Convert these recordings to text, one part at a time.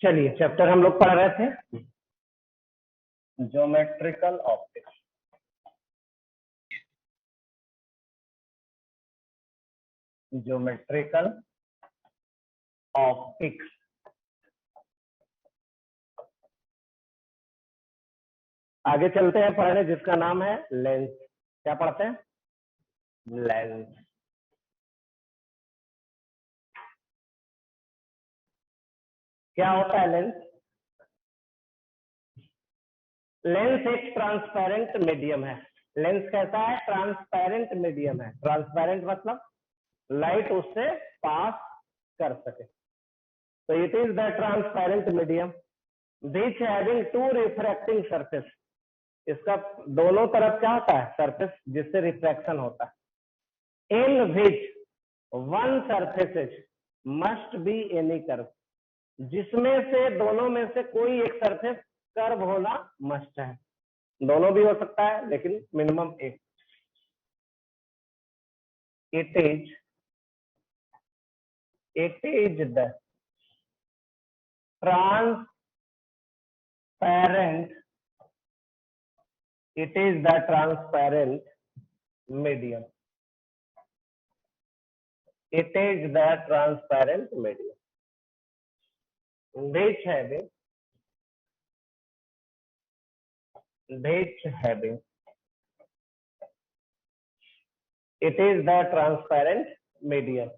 चलिए चैप्टर हम लोग पढ़ रहे थे ज्योमेट्रिकल ऑप्टिक्स। ज्योमेट्रिकल ऑप्टिक्स आगे चलते हैं पढ़ने, जिसका नाम है लेंस। क्या पढ़ते हैं? लेंस। क्या होता है लेंस? लेंस एक ट्रांसपेरेंट मीडियम है। लेंस कैसा है? ट्रांसपेरेंट मीडियम है। ट्रांसपेरेंट मतलब लाइट उससे पास कर सके। तो it is the transparent medium which having two refracting surface. इसका दोनों तरफ क्या होता है? सरफेस, जिससे रिफ्रैक्शन होता है। In which one surfaces must be any curve, जिसमें से दोनों में से कोई एक सरफेस कर्व होना मस्ट है। दोनों भी हो सकता है लेकिन मिनिमम एक। It is the transparent it is the transparent medium. It is the transparent medium which having it is the transparent medium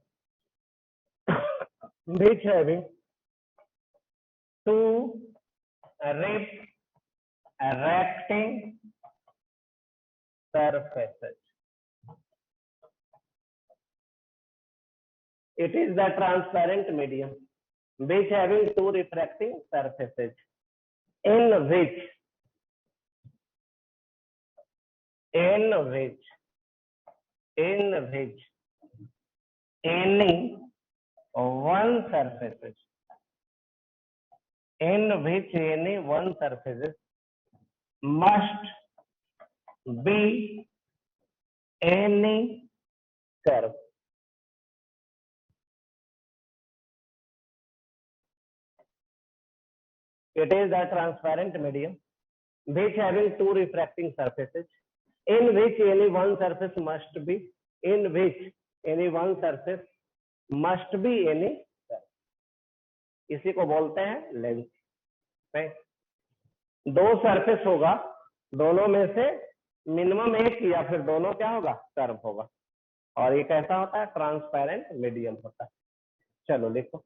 which having two refracting surfaces. It is the transparent medium which having two refracting surfaces in which any one surfaces must be any curve. It is the transparent medium which having two refracting surfaces in which any one surface must be any curve. इसी को बोलते हैं lens. दो surface होगा, दोनों में से minimum एक या फिर दोनों क्या होगा? कर्व होगा। और ये कैसा होता है? ट्रांसपेरेंट मीडियम होता है। चलो देखो,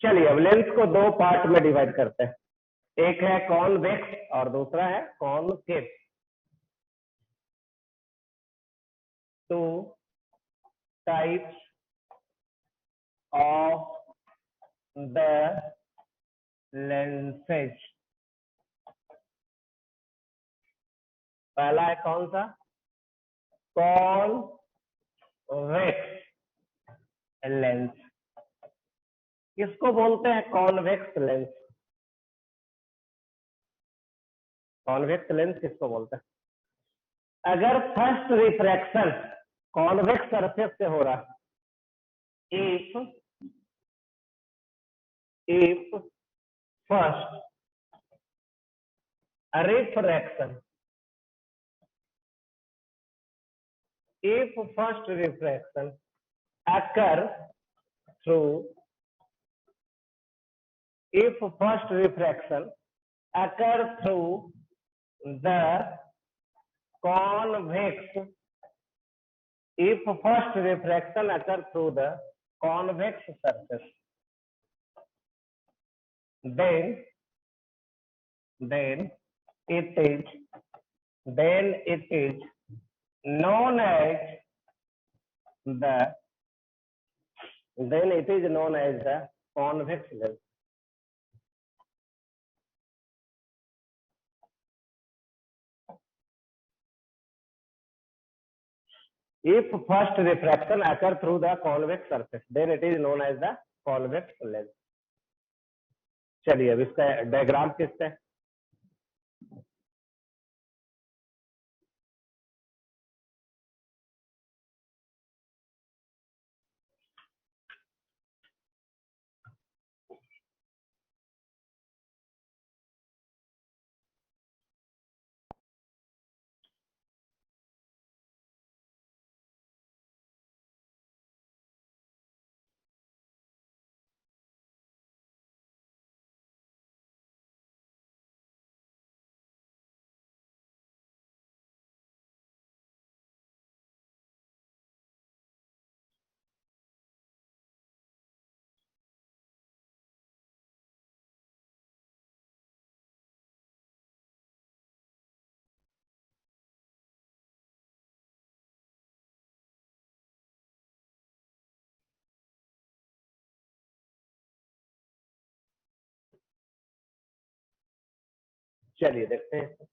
चलिए अब लेंस को दो पार्ट में डिवाइड करते हैं। एक है कॉन्वेक्स और दूसरा है concave. Two types of the lenses. पहला है कौन सा? Convex lens. किसको बोलते हैं कॉन्वेक्स लेंस? कॉन्वेक्स लेंस किसको बोलते हैं? अगर फर्स्ट रिफ्रैक्शन कॉन्वेक्स सरफेस से हो रहा, if first refraction if first refraction occur through if first refraction occur through the convex if first refraction occur through the convex surface then it is known as the convex lens. If first refraction occur through the convex surface, then it is known as the convex lens. चलिए अब इसका diagram किससे? चलिए देखते हैं।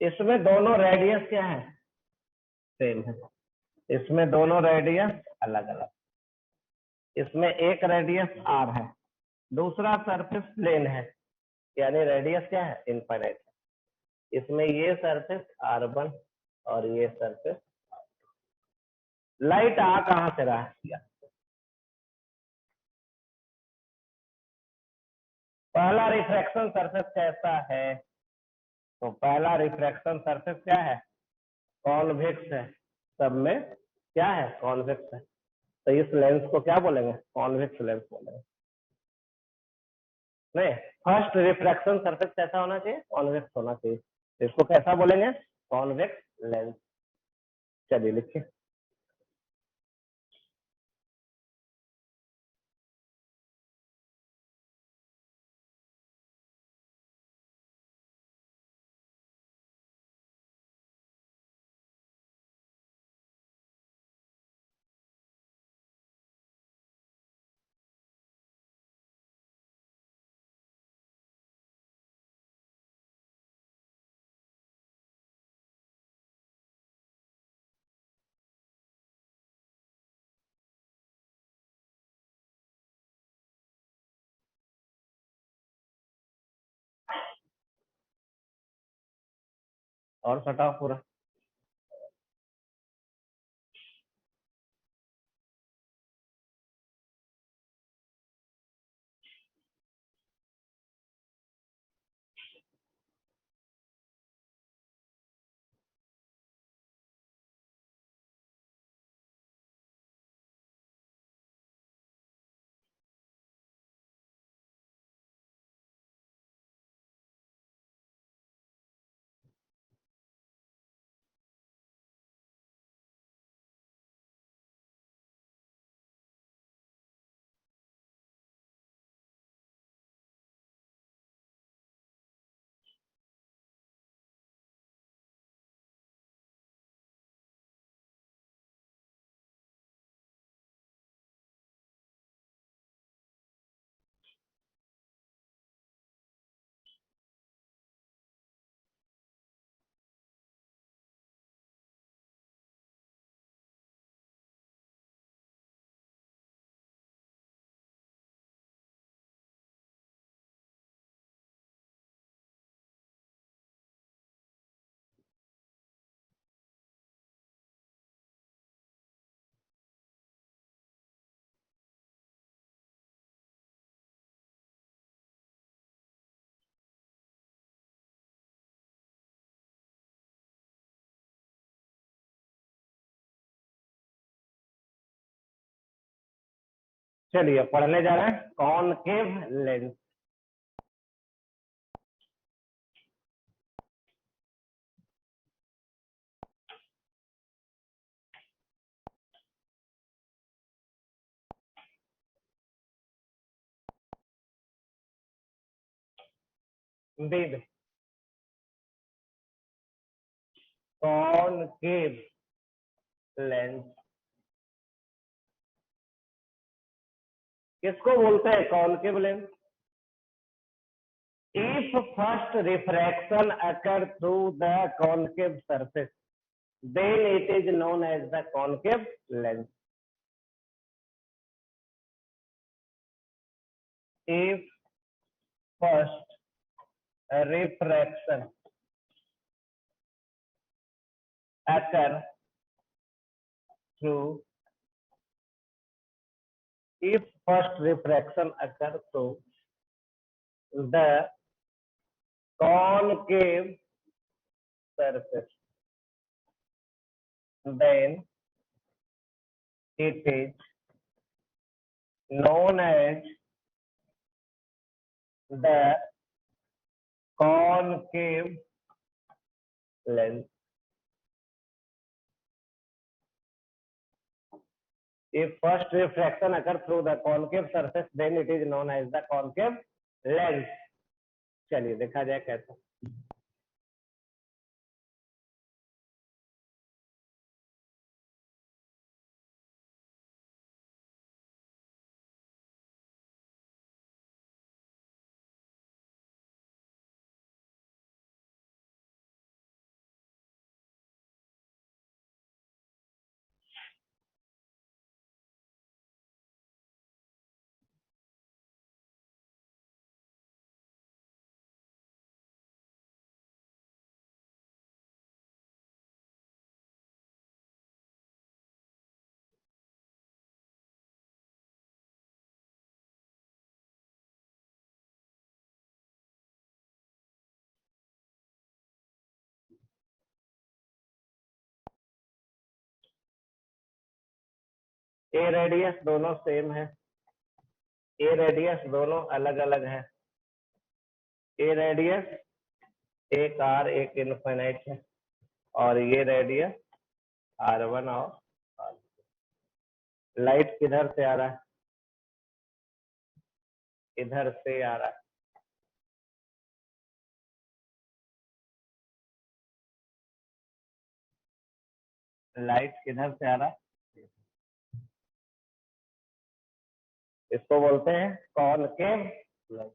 इसमें दोनों radius क्या है? सेम है। इसमें दोनों रेडियस अलग अलग। इसमें एक रेडियस आर है, दूसरा सरफेस प्लेन है, यानी रेडियस क्या है? इनफाइनाइट है। इसमें ये सरफेस R1 और ये सरफेस, लाइट आ कहां से रहा है? पहला रिफ्रैक्शन सरफेस कैसा है? तो पहला रिफ्रैक्शन सरफेस क्या है? कॉन्वेक्स है। सब में क्या है? कॉन्वेक्स है। तो इस लेंस को क्या बोलेंगे? कॉन्वेक्स लेंस बोलेंगे। नहीं, फर्स्ट रिफ्रैक्शन सरफेस कैसा होना चाहिए? कॉन्वेक्स होना चाहिए। इसको कैसा बोलेंगे? Convex lens. चलिए लिखिए। और सटाओ पूरा। चलिए पढ़ने जा रहे हैं concave lens. With concave lens किसको बोलते हैं? Concave lens. If first refraction occurs through the concave surface, then it is known as the concave lens. If first refraction occurs through, if first refraction occurs through the concave surface, then it is known as the concave lens. If first refraction occurs through the concave surface, then it is known as the concave lens. चलिए देखा जाए कैसा। ए radius दोनों same है, ए radius दोनों अलग अलग है। ए रेडियस एक आर एक इनफाइनाइट है और ये रेडियस R1 और लाइट किधर से आ रहा है? इधर से आ रहा है। लाइट किधर से आ रहा है? इसको बोलते हैं कॉनकेव लेंस।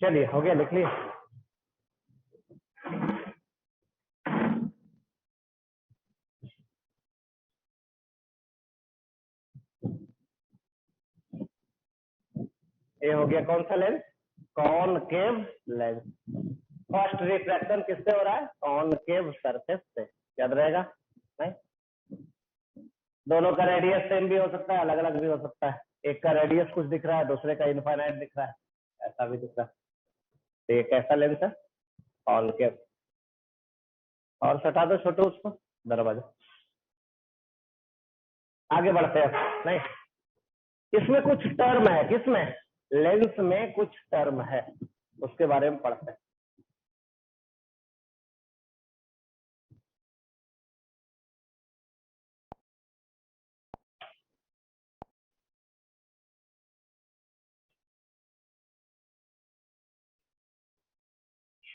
चलिए हो गया, लिख लिया। ये हो गया कौन सा lens? Concave lens. First refraction किससे हो रहा है? कॉनकेव सरफेस से। याद रहेगा नहीं? दोनों का रेडियस सेम भी हो सकता है, अलग अलग भी हो सकता है। एक का रेडियस कुछ दिख रहा है, दूसरे का इनफाइनाइट दिख रहा है, ऐसा भी दिख रहा है। तो ये कैसा लेंस है? कॉनकेव। और सटा दो छोटू उसको दरवाजा। आगे बढ़ते हैं। नहीं, इसमें कुछ टर्म है। किसमें? लेंस में कुछ टर्म है। उसके बारे में पढ़ते हैं।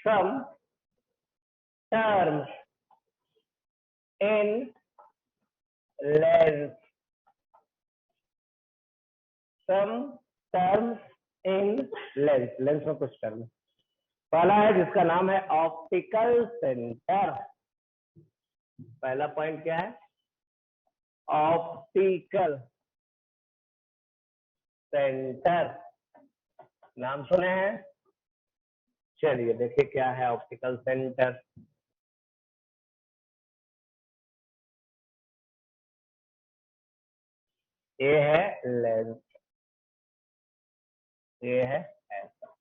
Some terms in length. Some terms in length. Lens में कुछ टर्म। पहला है जिसका नाम है ऑप्टिकल सेंटर। पहला पॉइंट क्या है? Optical centre. नाम सुने हैं? चलिए देखिए क्या है ऑप्टिकल सेंटर। ये है लेंस, ये है ऐसा,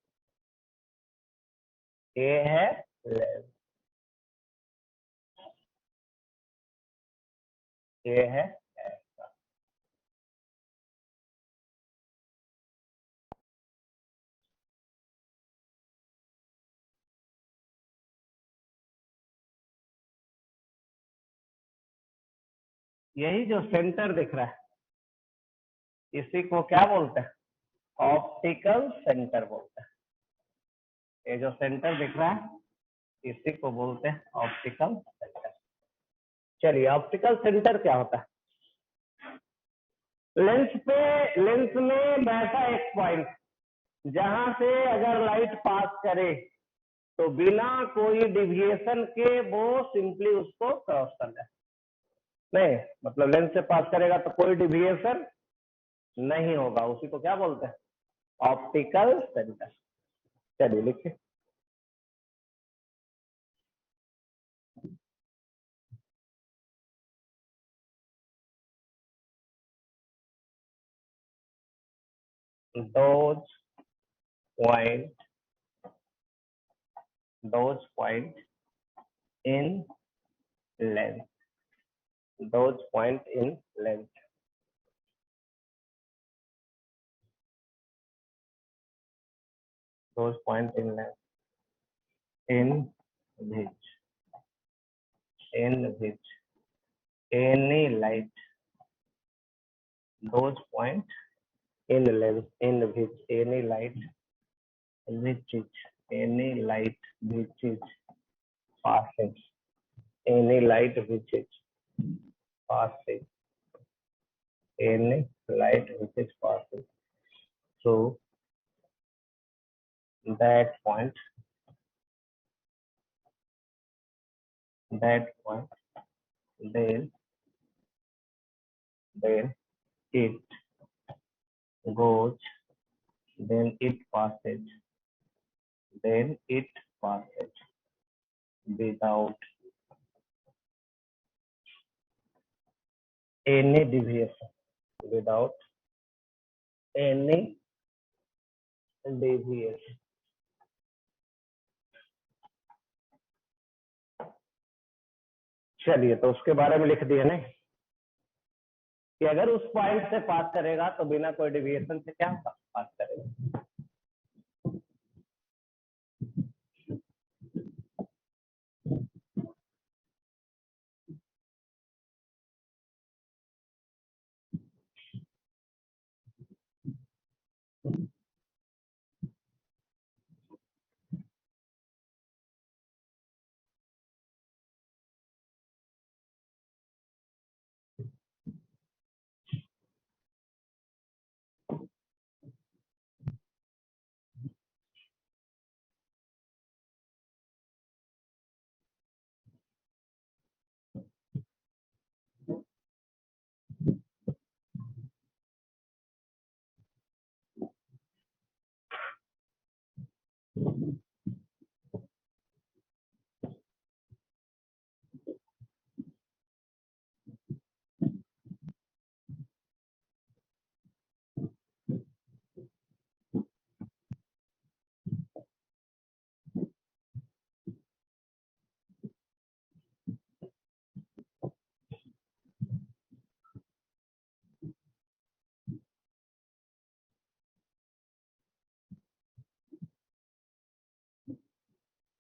ये है लेंस, ये है ऐसा। यही जो सेंटर दिख रहा है इसी को क्या बोलते हैं? ऑप्टिकल सेंटर बोलते हैं। ये जो सेंटर दिख रहा है इसी को बोलते हैं ऑप्टिकल सेंटर। चलिए ऑप्टिकल सेंटर क्या होता है? लेंस में बैठा एक पॉइंट जहां से अगर लाइट पास करे तो बिना कोई डिविएशन के वो सिंपली उसको क्रॉस कर जाए। नहीं मतलब लेंस से पास करेगा तो कोई डिविएशन नहीं होगा, उसी को क्या बोलते हैं? Optical centre. चलिए लिखिए। those point in length, those point in length, those point in length, in which any light, those point in length in which any light which is any light which is passing, any light which is passing, any light which is passing through that point, then it goes, then it passes without any deviation, without any deviation। चलिए तो उसके बारे में लिख दिया नहीं कि अगर उस पॉइंट से पास करेगा तो बिना कोई डिविएशन से क्या पास करेगा।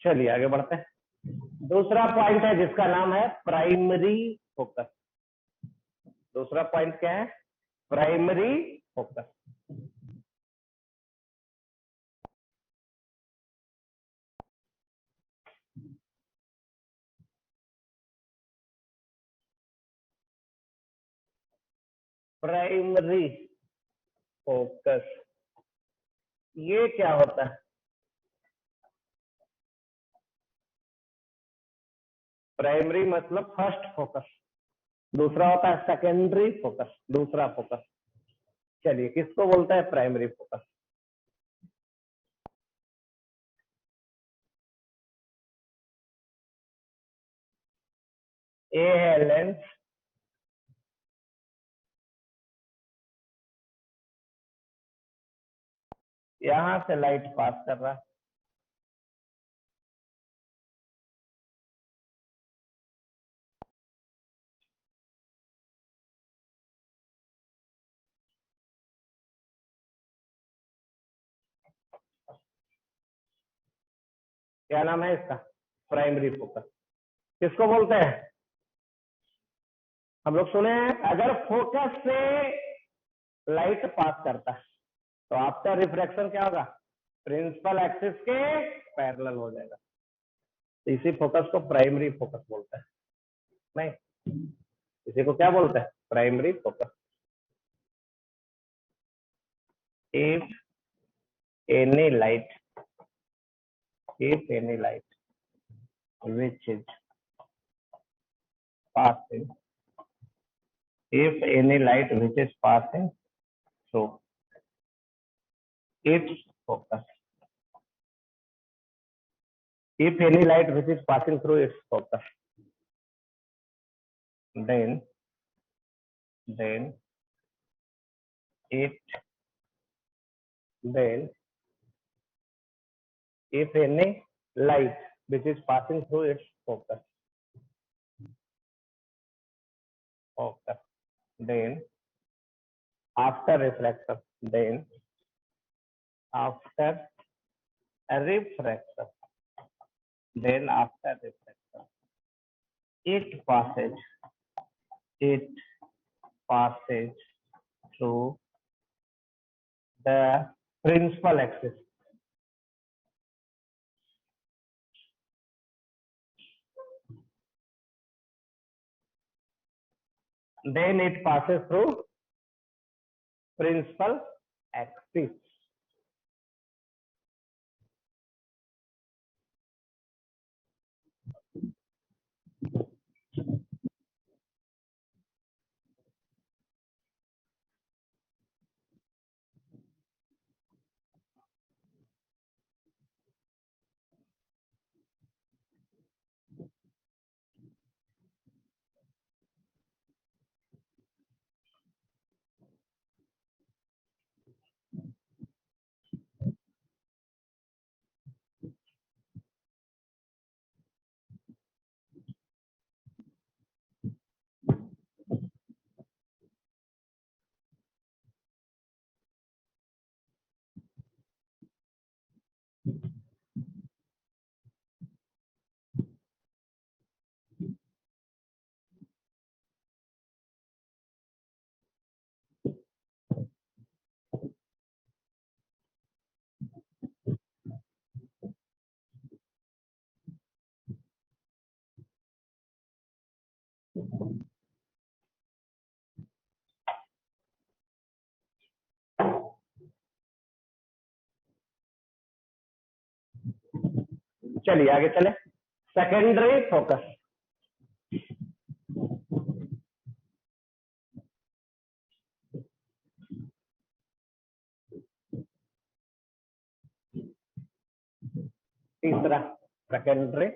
चलिए आगे बढ़ते हैं। दूसरा पॉइंट है जिसका नाम है प्राइमरी फोकस। दूसरा पॉइंट क्या है? Primary focus. प्राइमरी फोकस ये क्या होता है? प्राइमरी मतलब फर्स्ट फोकस, दूसरा होता है सेकेंडरी फोकस, दूसरा फोकस। चलिए किसको बोलता है प्राइमरी फोकस? ए है लेंस, यहां से लाइट पास कर रहा है, क्या नाम है इसका? Primary focus. किसको बोलते हैं? हम लोग सुने हैं अगर फोकस से लाइट पास करता है तो आपका रिफ्रैक्शन क्या होगा? प्रिंसिपल एक्सिस के पैरेलल हो जाएगा। तो इसी फोकस को प्राइमरी फोकस बोलते हैं। नहीं, इसी को क्या बोलते हैं? Primary focus. If any light, if any light which is passing, if any light which is passing through its focus, if any light which is passing through its focus, then then it then if any light which is passing through its focus, then after reflection, then after a refraction, then after reflection, it passes through the principal axis. Then it passes through principal axis. चलिए आगे चले। Secondary focus. तीसरा secondary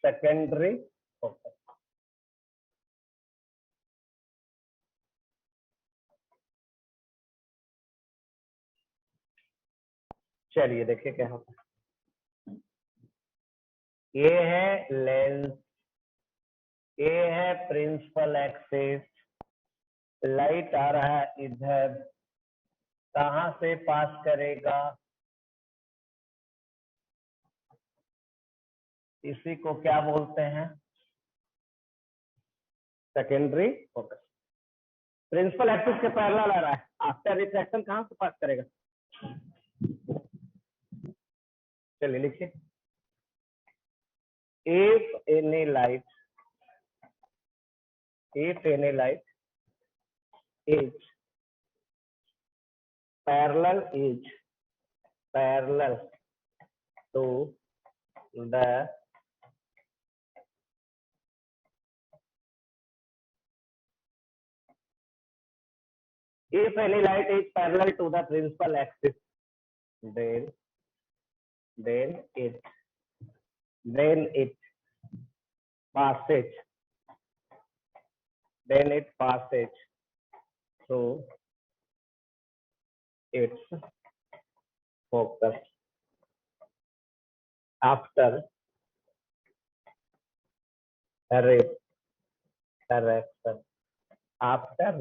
secondary focus. चलिए देखिए क्या होता है। ये है लेंस, ये है प्रिंसिपल एक्सिस, लाइट आ रहा है इधर, कहां से पास करेगा, इसी को क्या बोलते हैं, सेकेंडरी फोकस। प्रिंसिपल एक्सिस के पैरेलल आ रहा है, आफ्टर रिफ्लेक्शन कहां से पास करेगा, चलिए लिखिए, if any light is parallel to the if any light is parallel to the principal axis, then it passes through its focus after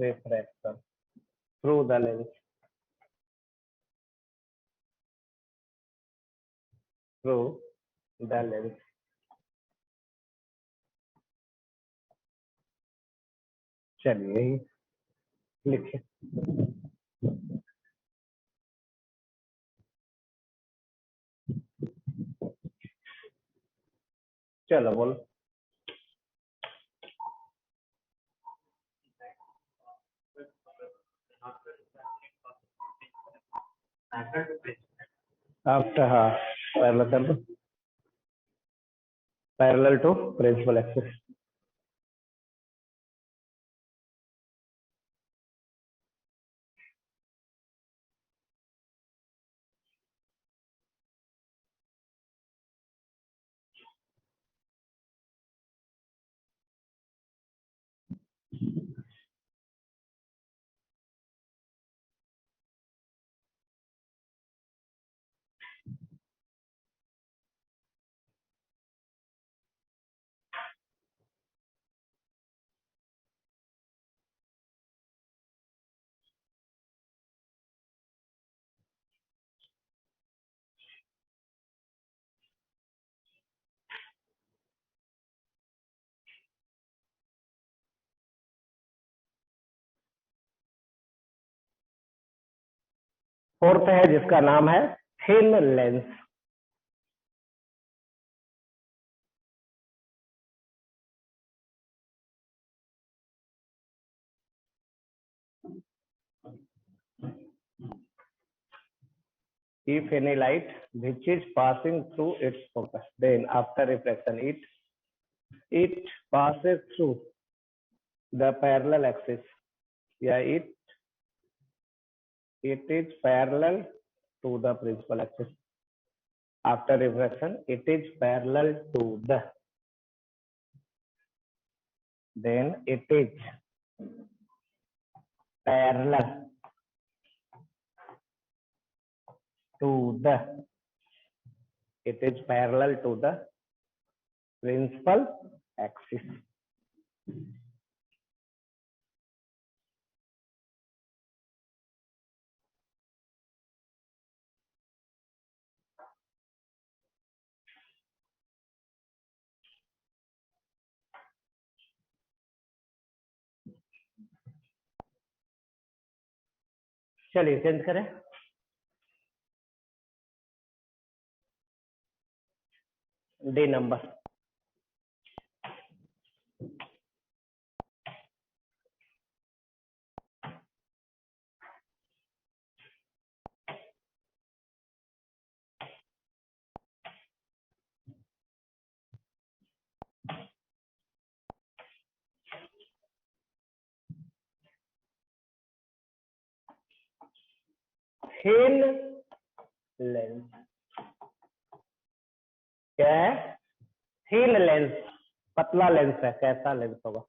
refraction through the lens चलिए लिखिए, चलो बोलो, आफ्टर, हाँ पैरेलल कर दो, parallel to principal axis. Fourth है जिसका नाम है thin lens. If any light which is passing through its focus, then after reflection it passes through the parallel axis, yeah, it is parallel to the principal axis. After refraction it is parallel to the, then it is parallel to the, it is parallel to the principal axis। चलिए change करें, D number, thin lens, क्या है, thin lens, पतला lens है, कैसा lens होगा,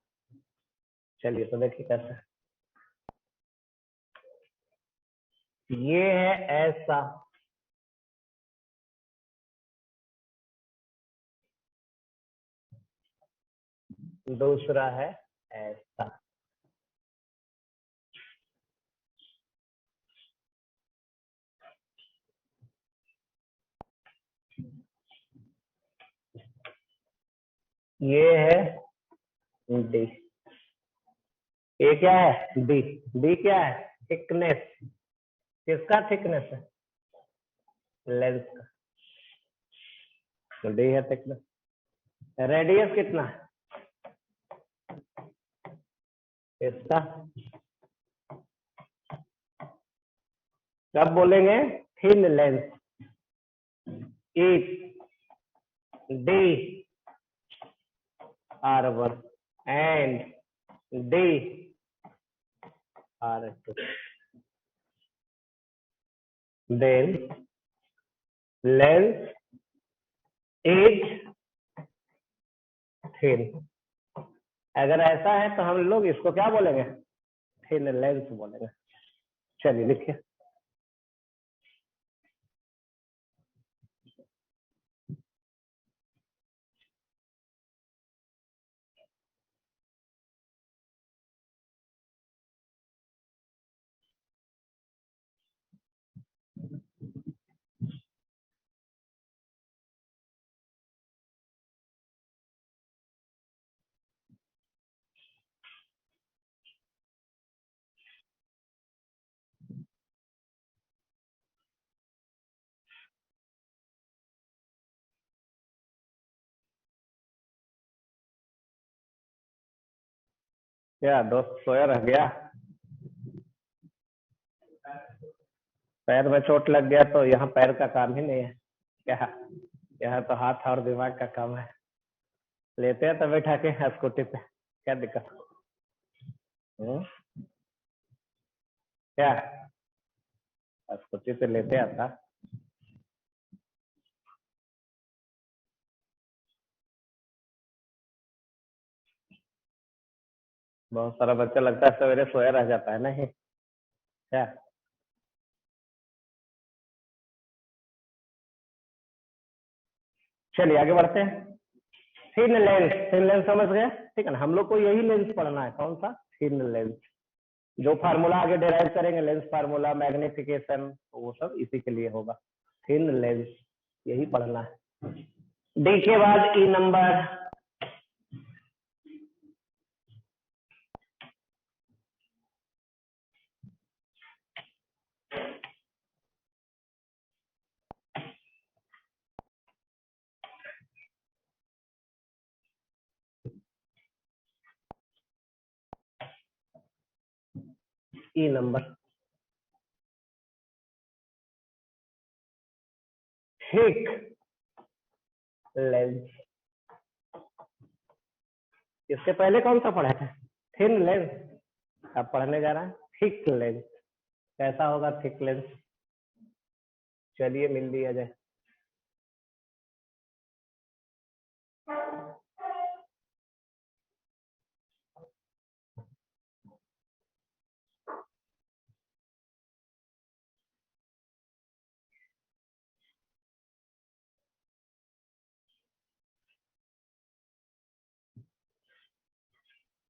चलिए तो देखिए कैसा, ये है ऐसा, दूसरा है ऐसा। ये है डी। ये क्या है? डी। डी क्या है? थिकनेस। किसका थिकनेस है? लेंस का। तो डी है थिकनेस। रेडियस कितना है इसका? कब बोलेंगे? Thin lens. If D R1 and D R2, then length is thin। अगर ऐसा है तो हम लोग इसको क्या बोलेंगे? थिन लेंस बोलेंगे। चलिए लिखिए। क्या दोस्त सोया रह गया? पैर में चोट लग गया तो यहाँ पैर का काम ही नहीं है क्या? यहाँ तो हाथ और दिमाग का काम है। लेते हैं तो बैठा के स्कूटी पे, क्या दिक्कत? क्या स्कूटी पे लेते आता? बहुत सारा बच्चा लगता है सवेरे सोया रह जाता है नहीं क्या? चलिए आगे बढ़ते हैं। Thin lens. थिन लेंस समझ गए? ठीक है ना। हम लोग को यही लेंस पढ़ना है। कौन सा? Thin lens. जो फार्मूला आगे डिराइव करेंगे, लेंस फार्मूला, मैग्निफिकेशन, तो वो सब इसी के लिए होगा। थिन लेंस यही पढ़ना है। डी के बाद ई नंबर। ई नंबर थिक लेंस। इससे पहले कौन सा पढ़ा था? Thin lens. अब पढ़ने जा रहा है थिक लेंस। कैसा होगा थिक लेंस? चलिए मिल लिया जाए।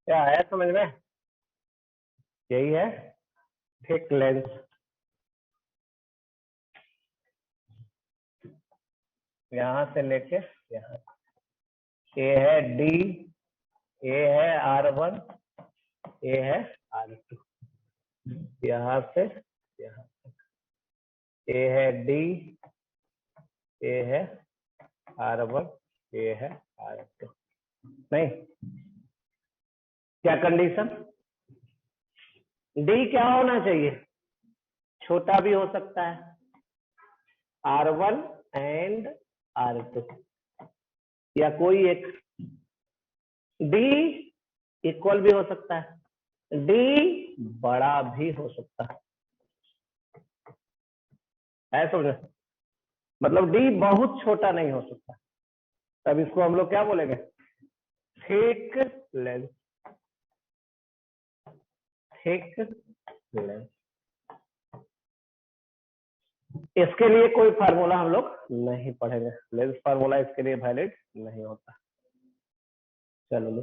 क्या आया समझ में? यही है थिक लेंस। यहां से लेके यहाँ, ए है डी, ए है R1, ए है R2। यहाँ से यहाँ, ए है डी, ए है R1, ए है R2। नहीं, क्या कंडीशन? डी क्या होना चाहिए? छोटा भी हो सकता है, R1 एंड R2, या कोई एक। डी इक्वल भी हो सकता है, डी बड़ा भी हो सकता है समझे? मतलब डी बहुत छोटा नहीं हो सकता। तब इसको हम लोग क्या बोलेंगे? Thick lens. Thick lens. इसके लिए कोई फार्मूला हम लोग नहीं पढ़ेंगे। लेंस फार्मूला इसके लिए वैलिड नहीं होता। चलो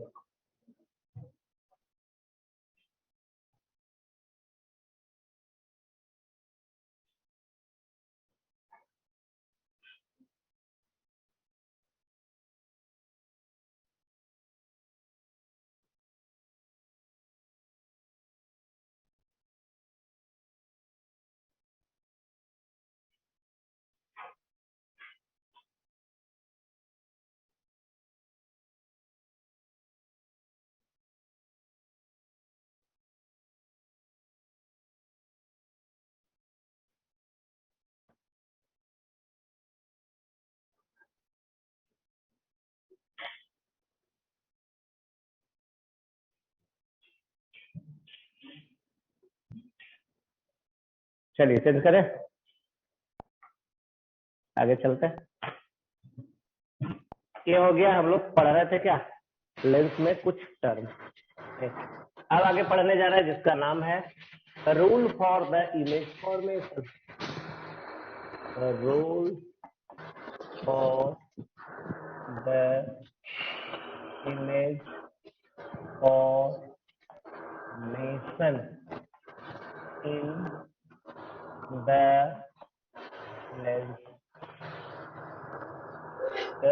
चलिए चेंज करें, आगे चलते हैं। ये हो गया, हम लोग पढ़ रहे थे क्या, लेंस में कुछ टर्म। अब आगे पढ़ने जा रहे हैं जिसका नाम है rule for the image formation. Rule for the image formation in the lens.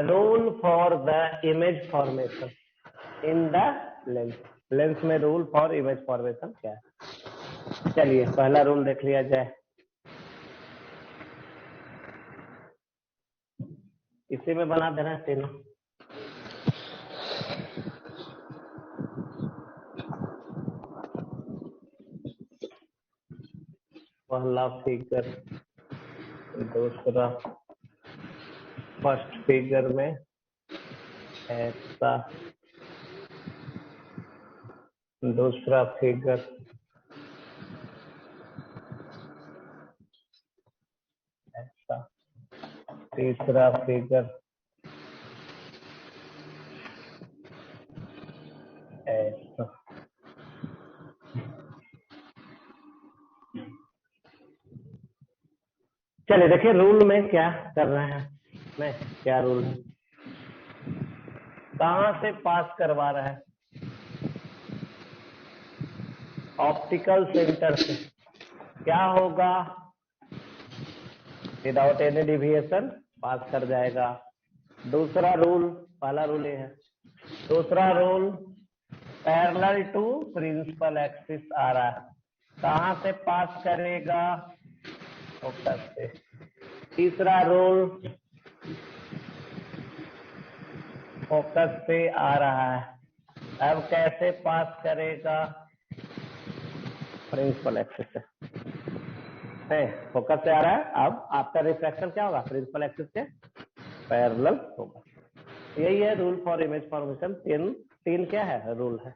Rule for the image formation in the lens. Lens में रूल फॉर इमेज फॉर्मेशन क्या है? चलिए पहला रूल देख लिया जाए। इसी में बना देना तीनों। पहला फिगर, दूसरा, फर्स्ट फिगर में ऐसा, दूसरा फिगर ऐसा, तीसरा फिगर ऐसा। चलिए देखिए रूल में क्या कर रहे हैं, मैं क्या रूल है, कहां से पास करवा रहा है, ऑप्टिकल सेंटर से। क्या होगा, विदाउट एनी डिविएशन पास कर जाएगा। दूसरा रूल, पहला रूल ये है। दूसरा rule, parallel to principal axis आ रहा है, कहां से पास करेगा, फोकस से। तीसरा रूल, फोकस से आ रहा है, अब कैसे पास करेगा, प्रिंसिपल एक्सिस से। फोकस से आ रहा है, अब आपका रिफ्रैक्शन क्या होगा, प्रिंसिपल एक्सिस के पैरेलल होगा। यही है रूल फॉर इमेज फॉर्मेशन। तीन क्या है, रूल है।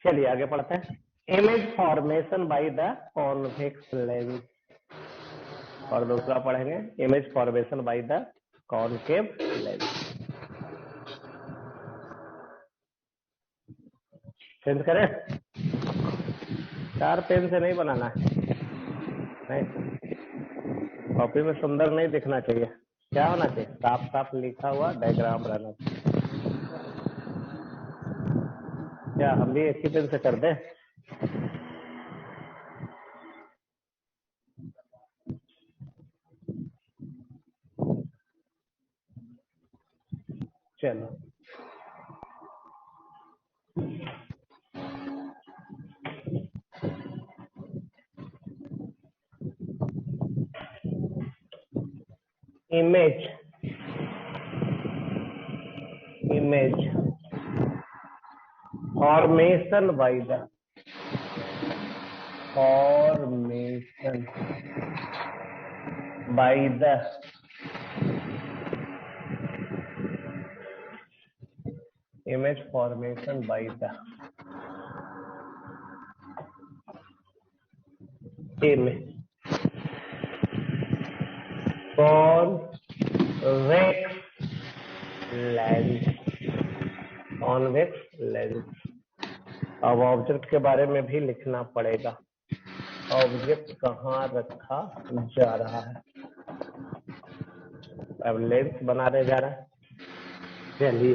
चलिए आगे पढ़ते हैं। Image formation by the convex lens, और दूसरा पढ़ेंगे image formation by the concave lens. Change करें, चार पेन से नहीं बनाना है, नहीं, कॉपी में सुंदर नहीं दिखना चाहिए। क्या होना चाहिए, साफ साफ लिखा हुआ डायग्राम रहना चाहिए। क्या हम भी एक ही पेन से कर दें? चलो image, image formation by the image formation by the image convex lens। अब ऑब्जेक्ट के बारे में भी लिखना पड़ेगा, ऑब्जेक्ट कहाँ रखा जा रहा है। अब लेंस बनाने जा रहा है, चलिए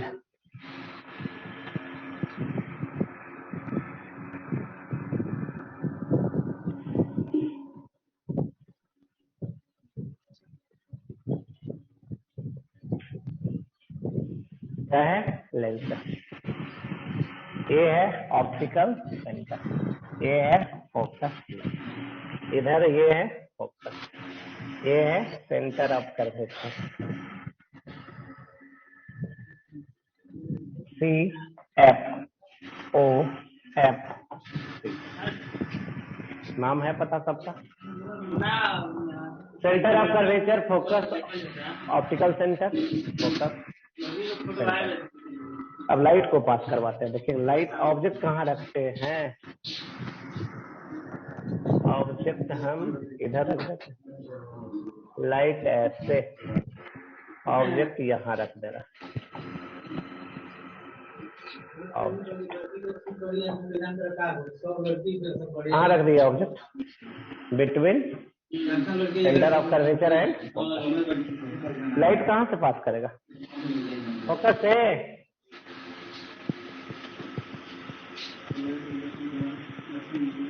क्या है, लेंस है। ये है ऑप्टिकल सेंटर, ये है फोकस, इधर ये है फोकस, ये है सेंटर ऑफ कर्वेचर। CFOF नाम है पता सबका। Centre of curvature, focus, optical centre, focus centre. अब लाइट को पास करवाते हैं। देखिए लाइट ऑब्जेक्ट कहाँ रखते हैं, ऑब्जेक्ट हम इधर रख देते हैं, लाइट ऐसे, ऑब्जेक्ट यहाँ रख दे रहा है। कहाँ रख दिया object, between centre of curvature and focus. Light कहाँ से पास करेगा, फोकस से।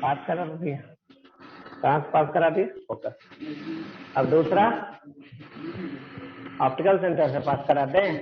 पास करा दिया, कहाँ से पास करा दिया, फोकस। अब दूसरा ऑप्टिकल सेंटर से पास कराते हैं,